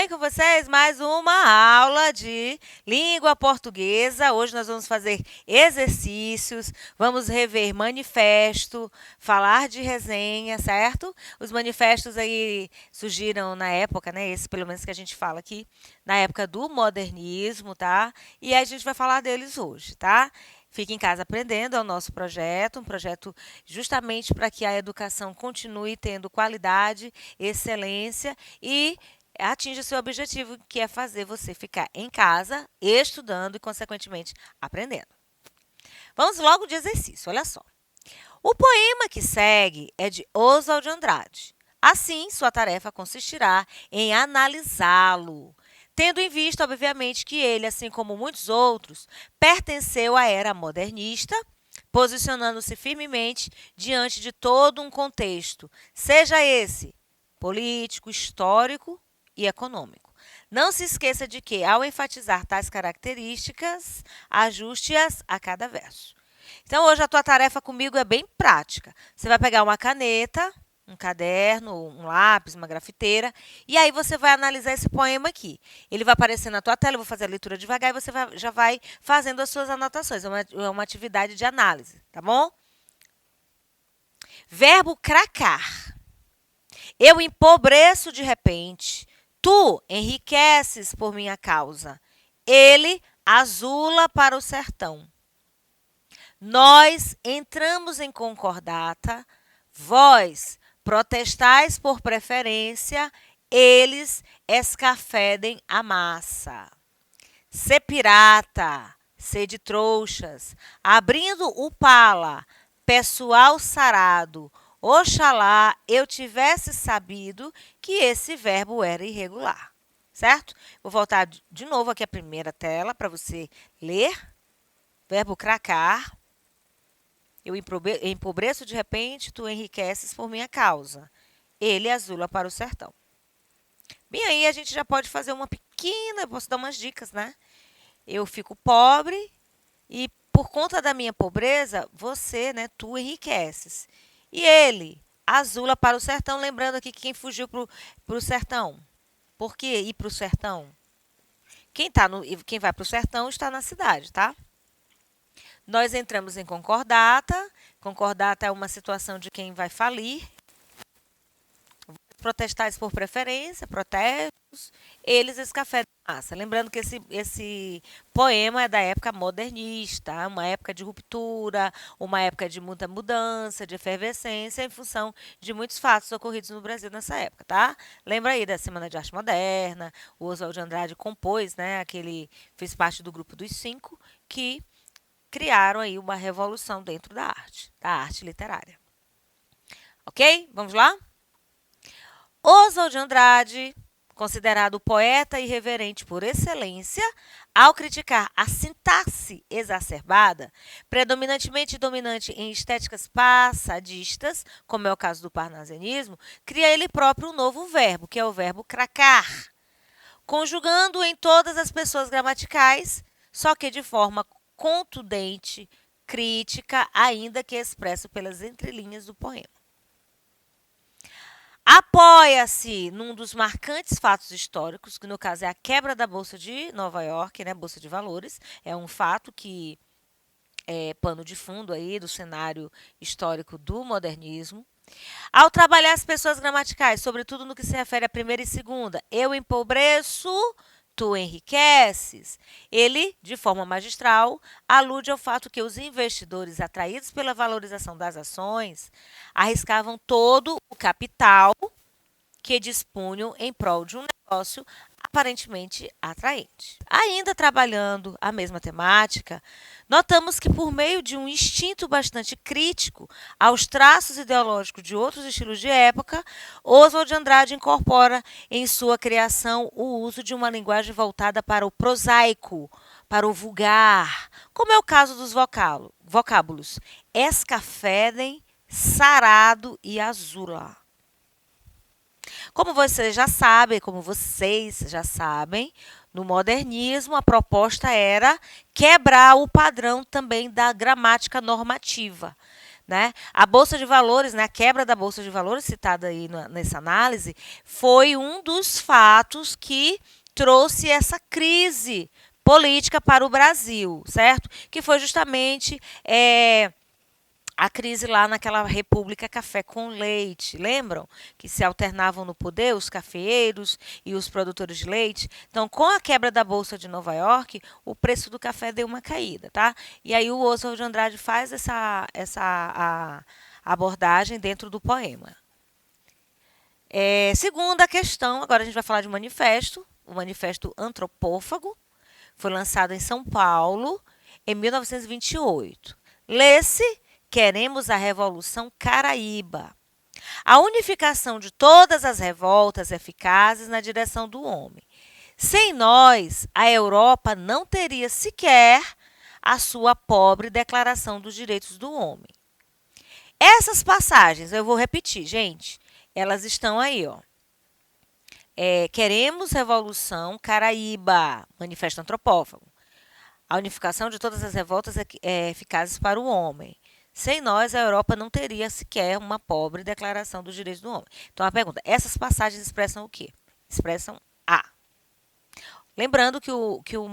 bem com vocês? Mais uma aula de língua portuguesa. Hoje nós vamos fazer exercícios, vamos rever manifesto, falar de resenha, certo? Os manifestos aí surgiram na época, né? Esse pelo menos que a gente fala aqui, na época do modernismo, tá? E a gente vai falar deles hoje, tá? Fique em casa aprendendo, é o nosso projeto, um projeto justamente para que a educação continue tendo qualidade, excelência e atinja seu objetivo, que é fazer você ficar em casa, estudando e, consequentemente, aprendendo. Vamos logo de exercício, olha só. O poema que segue é de Oswald de Andrade. Assim, sua tarefa consistirá em analisá-lo, tendo em vista, obviamente, que ele, assim como muitos outros, pertenceu à era modernista, posicionando-se firmemente diante de todo um contexto, seja esse político, histórico e econômico. Não se esqueça de que, ao enfatizar tais características, ajuste-as a cada verso. Então, hoje a tua tarefa comigo é bem prática. Você vai pegar uma caneta, um caderno, um lápis, uma grafiteira, e aí você vai analisar esse poema aqui. Ele vai aparecer na tua tela, eu vou fazer a leitura devagar e você já vai fazendo as suas anotações. É uma atividade de análise, tá bom? Verbo cracar. Eu empobreço de repente. Tu enriqueces por minha causa. Ele azula para o sertão. Nós entramos em concordata, vós protestais por preferência, eles escafedem a massa. Sê pirata, sede trouxas, abrindo o pala, pessoal sarado, oxalá eu tivesse sabido que esse verbo era irregular, certo? Vou voltar de novo aqui a primeira tela para você ler. Verbo cracar. Eu empobreço de repente, tu enriqueces por minha causa. Ele azula para o sertão. Bem, aí a gente já pode fazer uma pequena, posso dar umas dicas, né? Eu fico pobre e por conta da minha pobreza, você, né, tu enriqueces. E ele azula para o sertão, lembrando aqui que quem fugiu para o sertão. Por que ir para o sertão? Quem vai para o sertão está na cidade, tá? Nós entramos em concordata. Concordata é uma situação de quem vai falir. Protestais por preferência, protestos. Eles escafedem a massa. Lembrando que esse poema é da época modernista, uma época de ruptura, uma época de muita mudança, de efervescência, em função de muitos fatos ocorridos no Brasil nessa época, tá? Lembra aí da Semana de Arte Moderna, o Oswald de Andrade compôs, né? Fez parte do grupo dos 5, que criaram aí uma revolução dentro da arte literária. Ok? Vamos lá? Oswald de Andrade, considerado poeta irreverente por excelência, ao criticar a sintaxe exacerbada, predominantemente dominante em estéticas passadistas, como é o caso do parnasianismo, cria ele próprio um novo verbo, que é o verbo cracar, conjugando em todas as pessoas gramaticais, só que de forma contundente, crítica, ainda que expresso pelas entrelinhas do poema. Apoia-se num dos marcantes fatos históricos, que no caso é a quebra da Bolsa de Nova York, né, Bolsa de Valores, é um fato que é pano de fundo aí do cenário histórico do modernismo. Ao trabalhar as pessoas gramaticais, sobretudo no que se refere à primeira e segunda, eu empobreço, tu enriqueces. Ele, de forma magistral, alude ao fato que os investidores, atraídos pela valorização das ações, arriscavam todo o capital que dispunham em prol de um negócio aparentemente atraente. Ainda trabalhando a mesma temática, notamos que, por meio de um instinto bastante crítico aos traços ideológicos de outros estilos de época, Oswald de Andrade incorpora em sua criação o uso de uma linguagem voltada para o prosaico, para o vulgar, como é o caso dos vocábulos escafedem, sarado e azula. Como vocês já sabem, no modernismo a proposta era quebrar o padrão também da gramática normativa. né? A Bolsa de Valores, né, a quebra da Bolsa de Valores, citada aí nessa análise, foi um dos fatos que trouxe essa crise política para o Brasil, certo? Que foi justamente a crise lá naquela República Café com Leite, lembram? Que se alternavam no poder os cafeeiros e os produtores de leite. Então, com a quebra da Bolsa de Nova York, o preço do café deu uma caída, tá? E aí o Oswald de Andrade faz essa abordagem dentro do poema. Segunda questão, agora a gente vai falar de manifesto, o Manifesto Antropófago, foi lançado em São Paulo em 1928. Lê-se Queremos a Revolução Caraíba. A unificação de todas as revoltas eficazes na direção do homem. Sem nós, a Europa não teria sequer a sua pobre Declaração dos Direitos do Homem. Essas passagens, eu vou repetir, gente, elas estão aí, ó. Queremos Revolução Caraíba, Manifesto Antropófago. A unificação de todas as revoltas eficazes para o homem. Sem nós, a Europa não teria sequer uma pobre Declaração dos Direitos do Homem. Então, a pergunta, essas passagens expressam o quê? Expressam A. Lembrando que o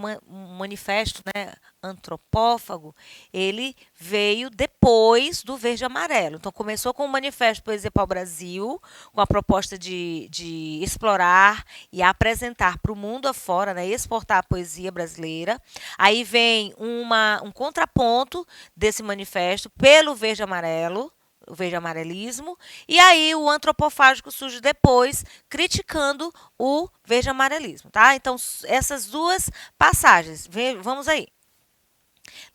manifesto, né, antropófago, ele veio depois do Verde e Amarelo. Então, começou com o manifesto Poesia para o Brasil, com a proposta de explorar e apresentar para o mundo afora, né, exportar a poesia brasileira. Aí vem um contraponto desse manifesto pelo Verde e Amarelo, o verde amarelismo, e aí o antropofágico surge depois, criticando o verde amarelismo, tá? Então, essas duas passagens, vamos aí.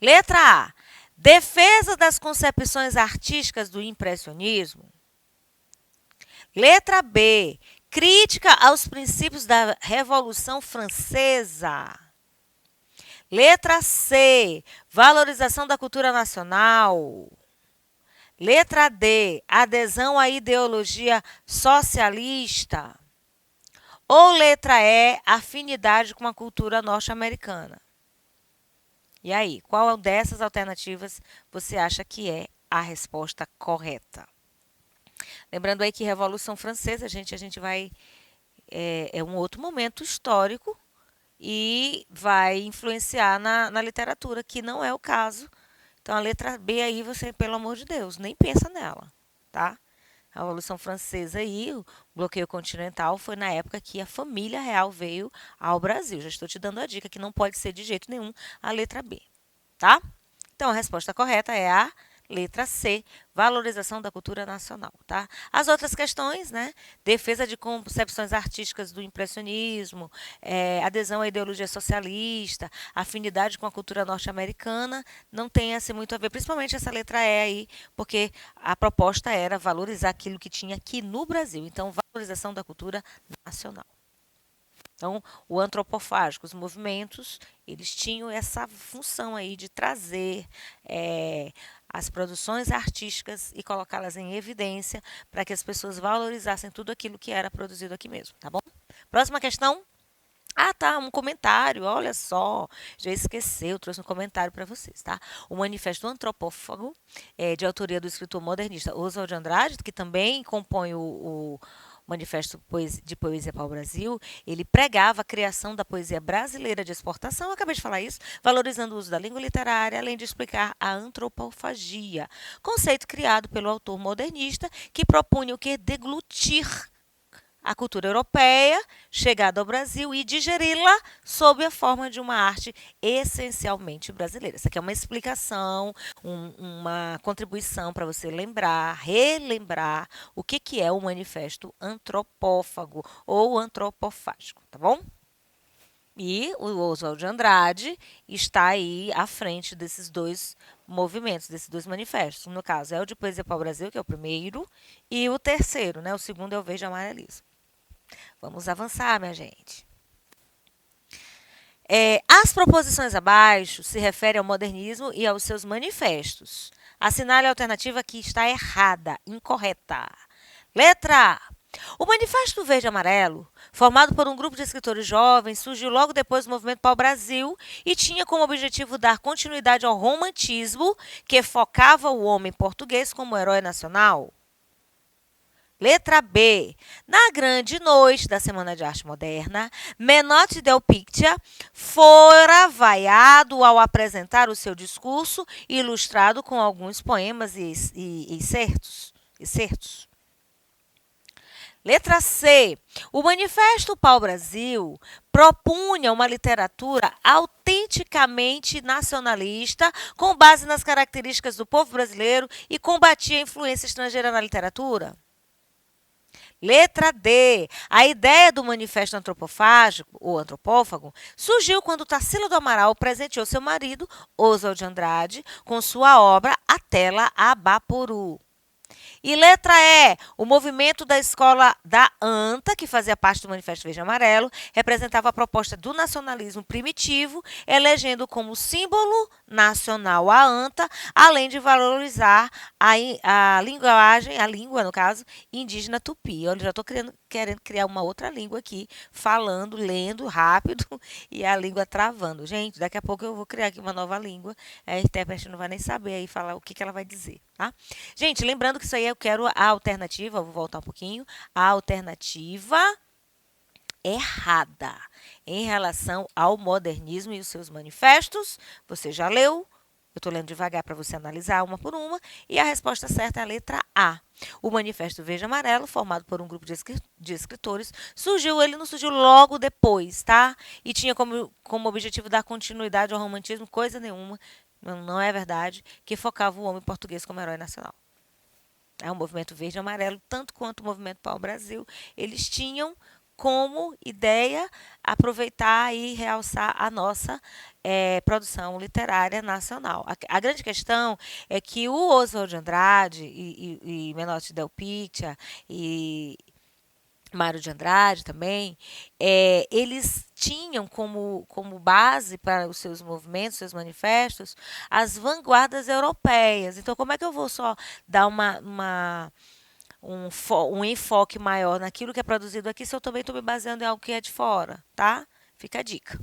Letra A. Defesa das concepções artísticas do impressionismo. Letra B. Crítica aos princípios da Revolução Francesa. Letra C. Valorização da cultura nacional. Letra D, adesão à ideologia socialista. Ou letra E, afinidade com a cultura norte-americana. E aí, qual dessas alternativas você acha que é a resposta correta? Lembrando aí que Revolução Francesa, a gente vai... É um outro momento histórico e vai influenciar na literatura, que não é o caso. Então, a letra B aí, você, pelo amor de Deus, nem pensa nela, tá? A Revolução Francesa aí, o bloqueio continental, foi na época que a família real veio ao Brasil. Já estou te dando a dica que não pode ser de jeito nenhum a letra B, tá? Então, a resposta correta é a letra C, valorização da cultura nacional, tá? As outras questões, né? Defesa de concepções artísticas do impressionismo, adesão à ideologia socialista, afinidade com a cultura norte-americana, não tem assim muito a ver, principalmente essa letra E aí, porque a proposta era valorizar aquilo que tinha aqui no Brasil. Então, valorização da cultura nacional. Então, o antropofágico, os movimentos, eles tinham essa função aí de trazer as produções artísticas e colocá-las em evidência para que as pessoas valorizassem tudo aquilo que era produzido aqui mesmo, tá bom? Próxima questão. Ah, tá, um comentário, olha só, já esqueceu, trouxe um comentário para vocês, tá? O Manifesto Antropófago, de autoria do escritor modernista Oswald de Andrade, que também compõe o Manifesto de Poesia para o Brasil, ele pregava a criação da poesia brasileira de exportação, eu acabei de falar isso, valorizando o uso da língua literária, além de explicar a antropofagia, conceito criado pelo autor modernista que propunha o que? Deglutir a cultura europeia, chegada ao Brasil e digeri-la sob a forma de uma arte essencialmente brasileira. Isso aqui é uma explicação, uma contribuição para você lembrar, relembrar o que é o manifesto antropófago ou antropofágico, tá bom? E o Oswald de Andrade está aí à frente desses dois movimentos, desses dois manifestos. No caso, é o de Poesia para o Brasil, que é o primeiro, e o terceiro, né? O segundo é o Verde e Amarelismo. Vamos avançar, minha gente. As proposições abaixo se referem ao modernismo e aos seus manifestos. Assinale a alternativa que está errada, incorreta. Letra A. O Manifesto Verde e Amarelo, formado por um grupo de escritores jovens, surgiu logo depois do Movimento Pau-Brasil e tinha como objetivo dar continuidade ao romantismo que focava o homem português como herói nacional. Letra B. Na grande noite da Semana de Arte Moderna, Menotti Del Picchia fora vaiado ao apresentar o seu discurso, ilustrado com alguns poemas e excertos. Letra C. O Manifesto Pau-Brasil propunha uma literatura autenticamente nacionalista, com base nas características do povo brasileiro e combatia a influência estrangeira na literatura. Letra D. A ideia do manifesto antropofágico, ou antropófago, surgiu quando Tarsila do Amaral presenteou seu marido, Oswald de Andrade, com sua obra A Tela Abaporu. E letra E, o movimento da escola da ANTA, que fazia parte do Manifesto Verde e Amarelo, representava a proposta do nacionalismo primitivo, elegendo como símbolo nacional a ANTA, além de valorizar a linguagem, a língua, no caso, indígena tupi. Eu já estou querendo criar uma outra língua aqui, falando, lendo rápido e a língua travando. Gente, daqui a pouco eu vou criar aqui uma nova língua, a intérprete não vai nem saber aí falar o que ela vai dizer, tá? Gente, lembrando que isso aí eu quero a alternativa, vou voltar um pouquinho, a alternativa errada em relação ao modernismo e os seus manifestos. Você já leu? Eu estou lendo devagar para você analisar uma por uma. E a resposta certa é a letra A. O Manifesto Verde e Amarelo, formado por um grupo de escritores, ele não surgiu logo depois, tá? E tinha como objetivo dar continuidade ao romantismo, coisa nenhuma, não é verdade, que focava o homem português como herói nacional. O movimento Verde e Amarelo, tanto quanto o movimento Pau-Brasil, eles tinham como ideia aproveitar e realçar a nossa produção literária nacional. A grande questão é que o Oswald de Andrade e Menotti Del Picchia e Mário de Andrade também, eles tinham como base para os seus movimentos, seus manifestos, as vanguardas europeias. Então, como é que eu vou só dar um enfoque maior naquilo que é produzido aqui se eu também estou me baseando em algo que é de fora, tá? Fica a dica.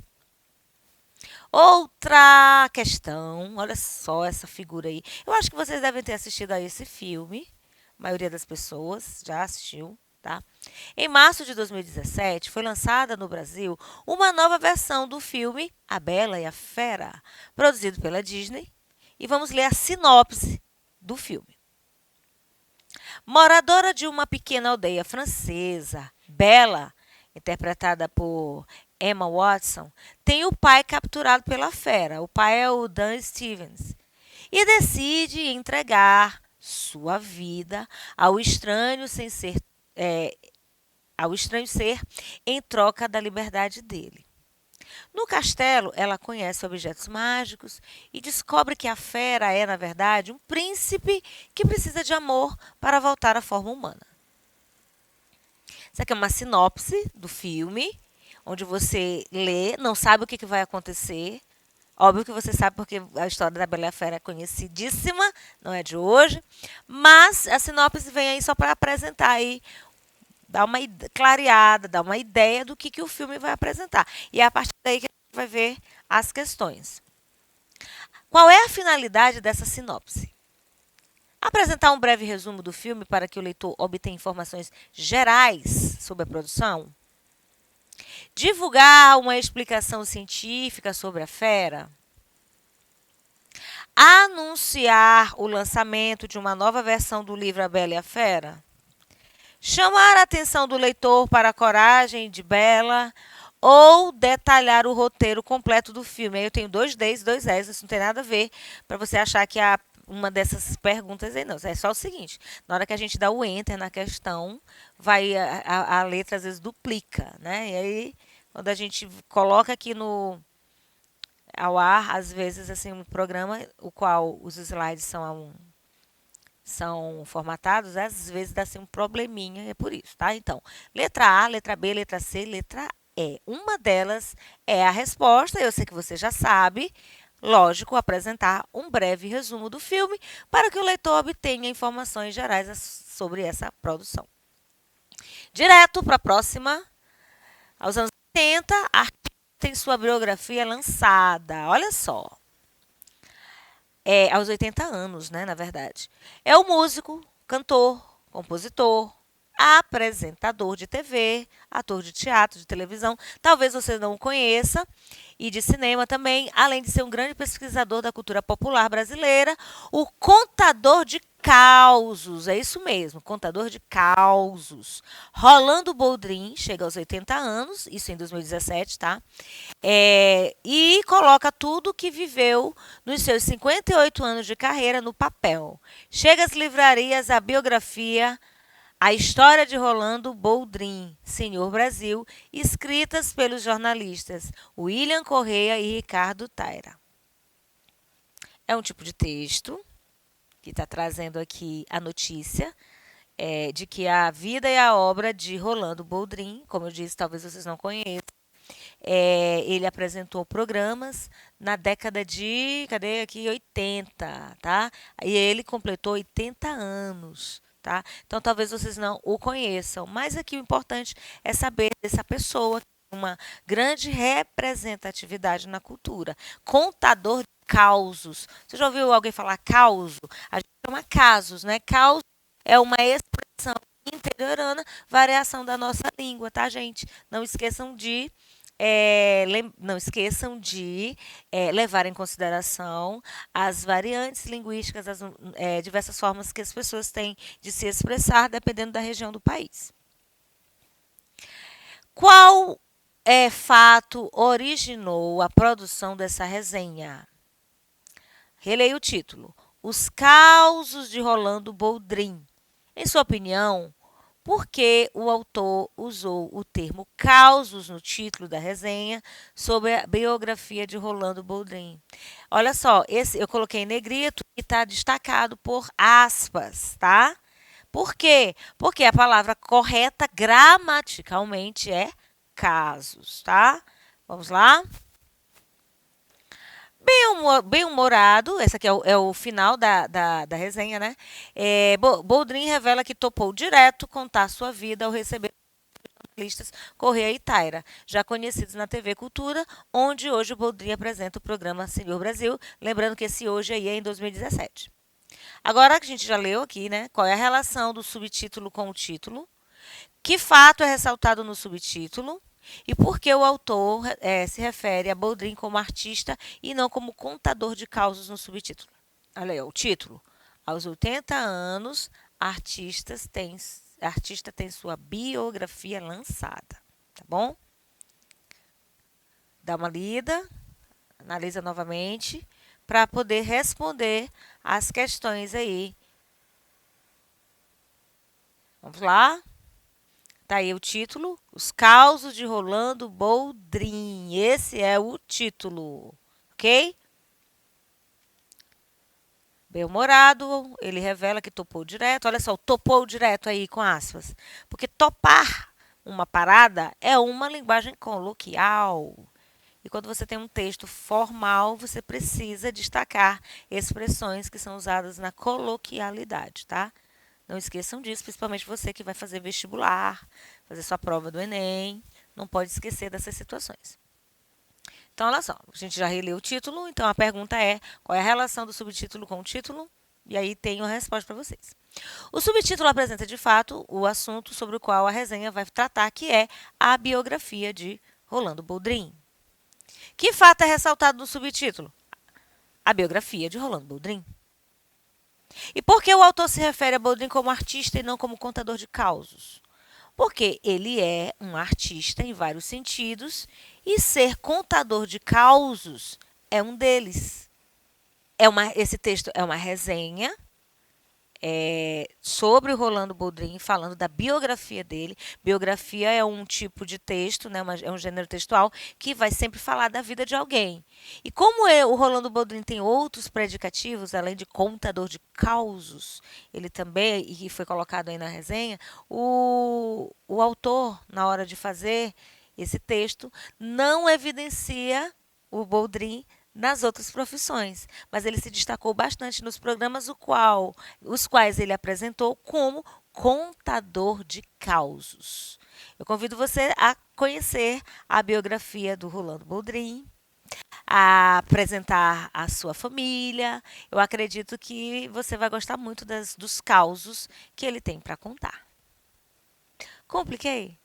Outra questão, olha só essa figura aí. Eu acho que vocês devem ter assistido a esse filme, a maioria das pessoas já assistiu. Tá? Em março de 2017, foi lançada no Brasil uma nova versão do filme A Bela e a Fera, produzido pela Disney. E vamos ler a sinopse do filme. Moradora de uma pequena aldeia francesa, Bela, interpretada por Emma Watson, tem o pai capturado pela fera. O pai é o Dan Stevens. E decide entregar sua vida ao estranho ser em troca da liberdade dele. No castelo, ela conhece objetos mágicos e descobre que a fera é, na verdade, um príncipe que precisa de amor para voltar à forma humana. Isso aqui é uma sinopse do filme, onde você lê, não sabe o que vai acontecer. Óbvio que você sabe porque a história da Bela e a Fera é conhecidíssima, não é de hoje. Mas a sinopse vem aí só para apresentar aí, dar uma clareada, dar uma ideia do que o filme vai apresentar. E é a partir daí que a gente vai ver as questões. Qual é a finalidade dessa sinopse? Apresentar um breve resumo do filme para que o leitor obtenha informações gerais sobre a produção. Divulgar uma explicação científica sobre a fera. Anunciar o lançamento de uma nova versão do livro A Bela e a Fera. Chamar a atenção do leitor para a coragem de Bela ou detalhar o roteiro completo do filme. Aí eu tenho 2 Ds e 2 S, isso não tem nada a ver para você achar que há uma dessas perguntas aí, não. É só o seguinte, na hora que a gente dá o enter na questão, vai a letra às vezes duplica, né? E aí, quando a gente coloca aqui ao ar, às vezes, assim, um programa, o qual os slides são formatados, às vezes dá assim um probleminha, é por isso, tá? Então, letra A, letra B, letra C, letra E. Uma delas é a resposta, eu sei que você já sabe, lógico, apresentar um breve resumo do filme para que o leitor obtenha informações gerais sobre essa produção. Direto para a próxima. Aos anos 80, a artista tem sua biografia lançada. Olha só. Aos 80 anos, né, na verdade. É o músico, cantor, compositor, apresentador de TV, ator de teatro, de televisão. Talvez você não o conheça, e de cinema também, além de ser um grande pesquisador da cultura popular brasileira, o contador de causos, é isso mesmo, contador de causos. Rolando Boldrin chega aos 80 anos, isso em 2017, tá? E coloca tudo que viveu nos seus 58 anos de carreira no papel. Chega às livrarias a biografia A História de Rolando Boldrin, Senhor Brasil, escritas pelos jornalistas William Correia e Ricardo Taira. É um tipo de texto que está trazendo aqui a notícia de que a vida e a obra de Rolando Boldrin, como eu disse, talvez vocês não conheçam, ele apresentou programas na década de, cadê aqui, 80, tá? E ele completou 80 anos, tá? Então talvez vocês não o conheçam, mas aqui o importante é saber dessa pessoa que tem uma grande representatividade na cultura. Contador de causos. Você já ouviu alguém falar causo? A gente chama casos, né? Causo é uma expressão interiorana, variação da nossa língua, tá, gente? Não esqueçam de levar em consideração as variantes linguísticas, as diversas formas que as pessoas têm de se expressar, dependendo da região do país. Qual fato originou a produção dessa resenha? Releia o título. Os Causos de Rolando Boldrin. Em sua opinião, por que o autor usou o termo causos no título da resenha sobre a biografia de Rolando Boldrin? Olha só, eu coloquei em negrito e está destacado por aspas, tá? Por quê? Porque a palavra correta gramaticalmente é casos, tá? Vamos lá? Bem-humorado, esse aqui é o final da resenha, né? Boldrin revela que topou direto contar sua vida ao receber jornalistas Correia e Taira, já conhecidos na TV Cultura, onde hoje o Boldrin apresenta o programa Senhor Brasil, lembrando que esse hoje aí é em 2017. Agora que a gente já leu aqui, né? Qual é a relação do subtítulo com o título? Que fato é ressaltado no subtítulo? E por que o autor se refere a Boldrin como artista e não como contador de causos no subtítulo? Olha aí, o título. Aos 80 anos, artista tem sua biografia lançada. Tá bom? Dá uma lida, analisa novamente, para poder responder as questões aí. Vamos lá? Tá aí o título, Os Causos de Rolando Boldrin. Esse é o título, ok? Bem-humorado, ele revela que topou direto. Olha só, topou direto aí com aspas. Porque topar uma parada é uma linguagem coloquial. E quando você tem um texto formal, você precisa destacar expressões que são usadas na coloquialidade, tá? Não esqueçam disso, principalmente você que vai fazer vestibular, fazer sua prova do Enem. Não pode esquecer dessas situações. Então, olha só, a gente já releu o título, então a pergunta é: qual é a relação do subtítulo com o título? E aí tenho a resposta para vocês. O subtítulo apresenta, de fato, o assunto sobre o qual a resenha vai tratar, que é a biografia de Rolando Boldrin. Que fato é ressaltado no subtítulo? A biografia de Rolando Boldrin. E por que o autor se refere a Boldrin como artista e não como contador de causos? Porque ele é um artista em vários sentidos e ser contador de causos é um deles. Esse texto é uma resenha sobre o Rolando Boldrin, falando da biografia dele. Biografia é um tipo de texto, né, é um gênero textual que vai sempre falar da vida de alguém. E como o Rolando Boldrin tem outros predicativos, além de contador de causos, ele também, e foi colocado aí na resenha, o autor, na hora de fazer esse texto, não evidencia o Boldrin nas outras profissões, mas ele se destacou bastante nos programas os quais ele apresentou como contador de causos. Eu convido você a conhecer a biografia do Rolando Boldrin, a apresentar a sua família. Eu acredito que você vai gostar muito dos causos que ele tem para contar. Compliquei?